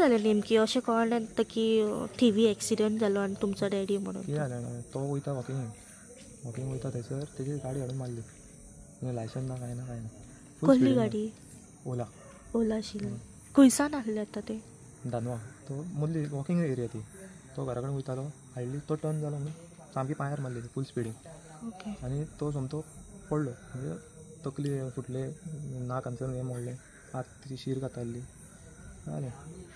जालें नेमकी अशें कळ्ळें की टीव्ही एक्सिडेंट जालो आनी तुमचो डॅडी म्हणून? कितें जालें ना, तो वयता वॉकिंग वयता थंयसर तेजी गाडी हाडून मारली. लायसन्स ना काय ना कसली गाडी? ओला आशिल्ली. खंयसान आहलें आतां तें? दानवा. तो मदली वॉकिंग एरिया ती. तो घरा कडेन वयतालो, हाडली तो टर्न जालो म्हणून सामकी पांयार मारली फूल स्पिडीन. ओके. आनी तो सोमतो पडलो, म्हणजे तकली फुटले, नाक हांगसर हें मोडलें, हात तिची शीर कातारली. जालें.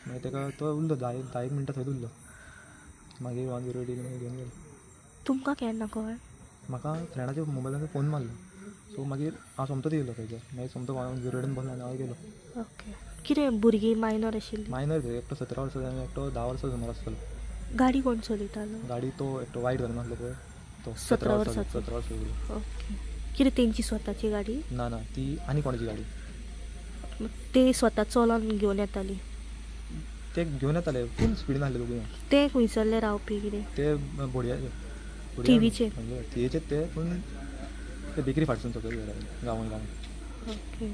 मागीर ताका तो उरलो 10 मिनटां थंयच उरलो. मागीर 108 मागीर घेवन गेलो. तुमकां केन्ना कळ्ळें? म्हाका फ्रेंडाच्या मोबायलार फोन मारलो. सो मागीर हांव सोमतो येयलो थंयसर. मागीर सोमतो 108 फोन मारलो, हांव गेलो. ओके. कितें भुरगीं मायनर आशिल्लीं? मायनर थंय एकटो 17 वर्सांचो आनी एकटो 10 वर्सां सुमार आसतलो. गाडी कोण चलयतालो? गाडी तो एकटो वायट घालून आसलो पळय तो 17 वर्साचो. 17 वर्सां. ओके. कितें तेंची स्वताची गाडी? ना ती आनी कोणाची गाडी. ते स्वता चलोन घेवन येतालीं? ते घेवन येताले फूल स्पिडीन आसले दोगूय. ते खंयसरले रावपी कितें? ते बोडयाचे. टीव्हीचेर? टीव्हीचेर ते पूण ते बेकरी फाटसून सकयल गांवांत. ओके.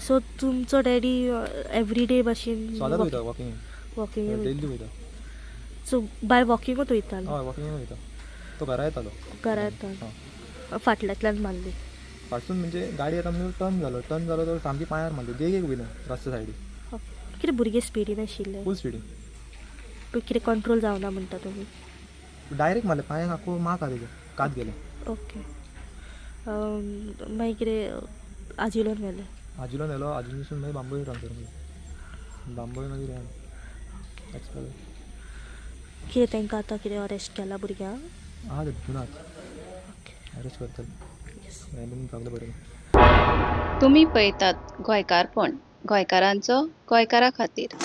सो तुमचो डॅडी एवरीडे भाशेन सदांच वयता वॉकिंग डेली वयता. सो बाय वॉकिंगूच वयतालो? हय वॉकिंग वयता. तो घरा येतालो. घरा येतालो. फाटल्यातल्यान मारली? फाटसून म्हणजे गाडी येता म्हणून टर्न जालो तो सामकी पांयार मारली. देगेक वयना रस्त्या सायडीक. कितें भुरगे स्पिडीन आशिल्ले? फूल स्पिडीन. कितें कंट्रोल जावना म्हणटा तुमी? डायरेक्ट मारले पांयाक आख्खो माक आहा तेजो कात गेले. ओके. मागीर कितें आजिलोन व्हेलें? आजिलोन व्हेलो. आजिलोसून मागीर बांबोळे ट्रान्सफर केलो. बांबोळे मागीर एक्सपायर. कितें तांकां आतां कितें अरेस्ट केला भुरग्यांक? आहा ते भितूनात अरेस्ट करतले. हें बीन सगळें बरें. तुम्ही पळयतात गोंयकारपण, गोंयकारांचो गोंयकारा खातीर.